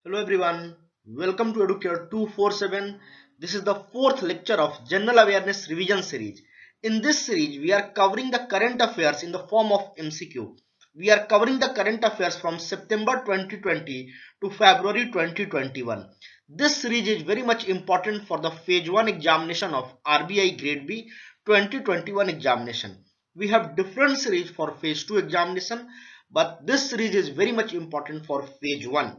Hello everyone, welcome to Educare 247. This is the fourth lecture of General Awareness Revision series. In this series, we are covering the current affairs in the form of MCQ. We are covering the current affairs from September 2020 to February 2021. This series is very much important for the Phase 1 examination of RBI Grade B 2021 examination. We have different series for Phase 2 examination, but this series is very much important for Phase 1.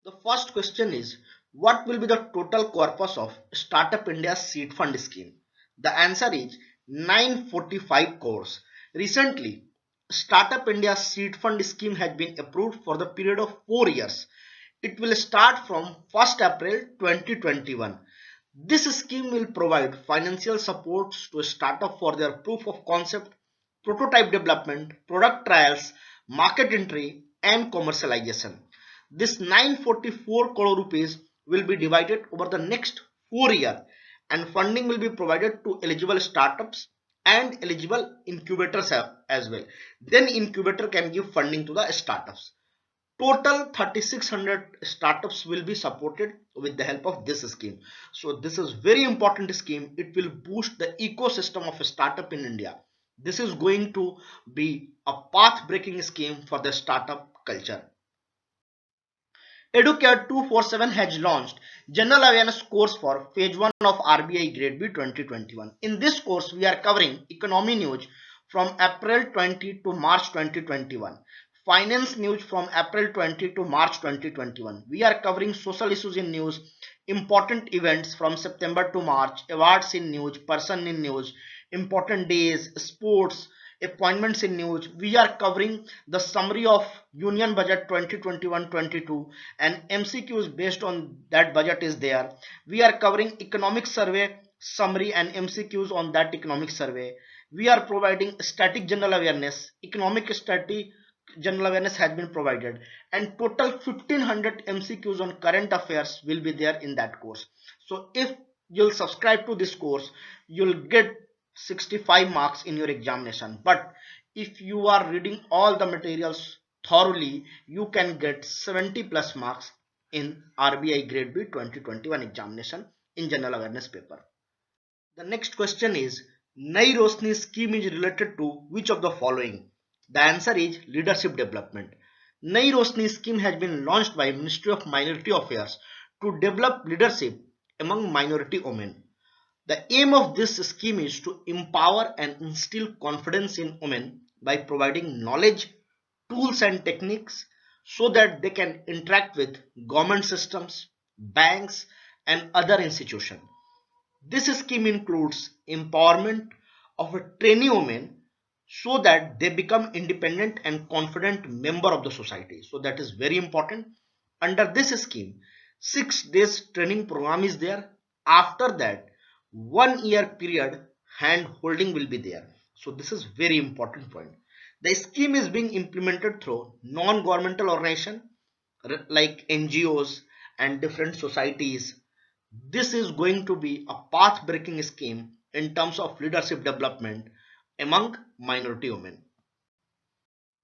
The first question is, what will be the total corpus of Startup India Seed Fund Scheme? The answer is 945 crores. Recently, Startup India Seed Fund Scheme has been approved for the period of 4 years. It will start from 1st April 2021. This scheme will provide financial supports to a startup for their proof of concept, prototype development, product trials, market entry, and commercialization. This 944 crore rupees will be divided over the next 4 years, and funding will be provided to eligible startups and eligible incubators as well. Then incubator can give funding to the startups. Total 3600 startups will be supported with the help of this scheme. So this is very important scheme. It will boost the ecosystem of a startup in India. This is going to be a path breaking scheme for the startup culture. Educare 247 has launched General Awareness course for Phase 1 of RBI Grade B 2021. In this course, we are covering economy news from April 20 to March 2021, finance news from April 20 to March 2021. We are covering social issues in news, important events from September to March, awards in news, person in news, important days, sports, appointments in news. We are covering the summary of Union Budget 2021-22 and MCQs based on that budget is there. We are covering economic survey summary and MCQs on that economic survey. We are providing static general awareness, economic static general awareness has been provided, and total 1500 MCQs on current affairs will be there in that course. So if you'll subscribe to this course, you'll get 65 marks in your examination. But if you are reading all the materials thoroughly, you can get 70 plus marks in RBI Grade B 2021 examination in general awareness paper. The next question is, Nairosni scheme is related to which of the following? The answer is leadership development. Nairosni scheme has been launched by Ministry of Minority Affairs to develop leadership among minority women. The aim of this scheme is to empower and instill confidence in women by providing knowledge, tools and techniques so that they can interact with government systems, banks and other institutions. This scheme includes empowerment of a trainee woman so that they become independent and confident member of the society. So that is very important. Under this scheme, 6 days training program is there. After that, 1 year period hand holding will be there. So this is very important point. The scheme is being implemented through non-governmental organization like NGOs and different societies. This is going to be a path breaking scheme in terms of leadership development among minority women.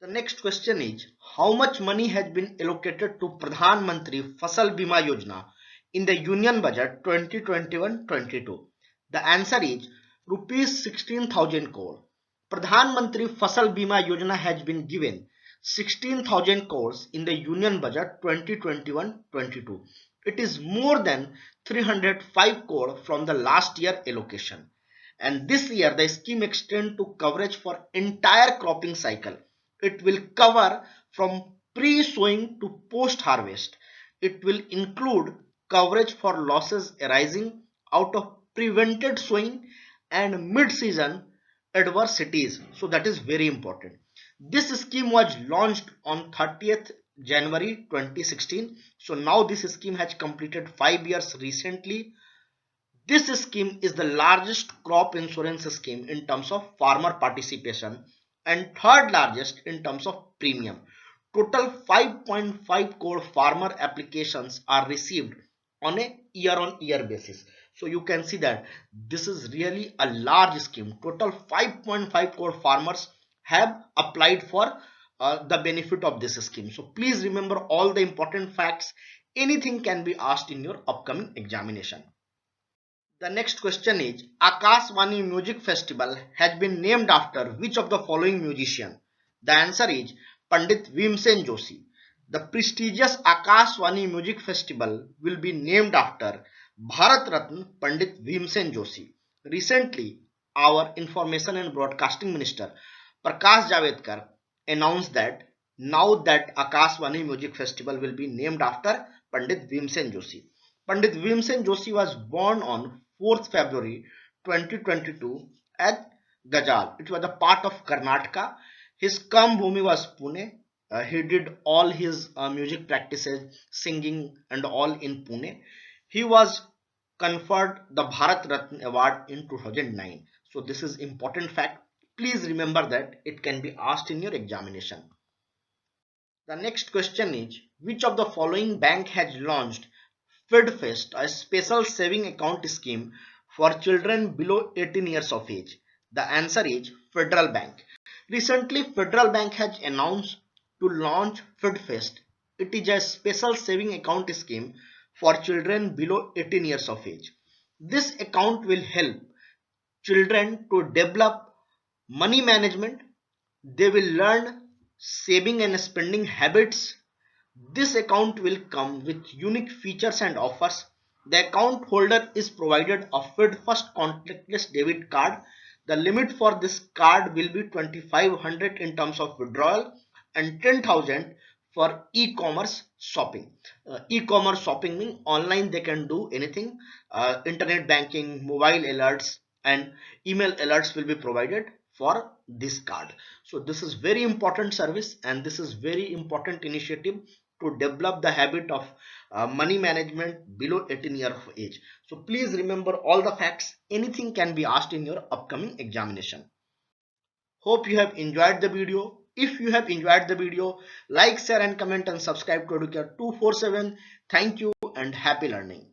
The next question is, how much money has been allocated to Pradhanmantri Fasal Bima Yojana in the Union Budget 2021-22? The answer is rupees 16,000 crore. Pradhanmantri Fasal Bima Yojana has been given 16,000 crores in the Union Budget 2021-22. It is more than 305 crore from the last year allocation. And this year the scheme extends to coverage for entire cropping cycle. It will cover from pre-sowing to post-harvest. It will include coverage for losses arising out of prevented sowing and mid-season adversities. So that is very important. This scheme was launched on 30th January 2016. So now this scheme has completed 5 years recently. This scheme is the largest crop insurance scheme in terms of farmer participation and third largest in terms of premium. Total 5.5 crore farmer applications are received on a year-on-year basis. So you can see that this is really a large scheme. Total 5.5 crore farmers have applied for the benefit of this scheme. So please remember all the important facts. Anything can be asked in your upcoming examination. The next question is, Akashvani Music Festival has been named after which of the following musician? The answer is Pandit Bhimsen Joshi. The prestigious Akashvani Music Festival will be named after Bharat Ratna Pandit Bhimsen Joshi. Recently, our Information and Broadcasting Minister Prakash Javadekar announced that now that Akashvani Music Festival will be named after Pandit Bhimsen Joshi. Pandit Bhimsen Joshi was born on 4th February 2022 at Gajal. It was a part of Karnataka. His Kam Bhumi was Pune. He did all his music practices, singing and all in Pune. He was conferred the Bharat Ratna Award in 2009. So this is important fact. Please remember that it can be asked in your examination. The next question is, which of the following bank has launched FeedFest, a special saving account scheme for children below 18 years of age? The answer is Federal Bank. Recently, Federal Bank has announced to launch FeedFest. It is a special saving account scheme for children below 18 years of age. This account will help children to develop money management. They will learn saving and spending habits. This account will come with unique features and offers. The account holder is provided a FeedFirst contactless debit card. The limit for this card will be 2500 in terms of withdrawal and 10,000 for e-commerce shopping. E-commerce shopping means online they can do anything. Internet banking, mobile alerts and email alerts will be provided for this card. So this is very important service and this is very important initiative to develop the habit of money management below 18 years of age. So please remember all the facts. Anything can be asked in your upcoming examination. Hope you have enjoyed the video. If you have enjoyed the video, like, share and comment and subscribe to Educare 247. Thank you and happy learning.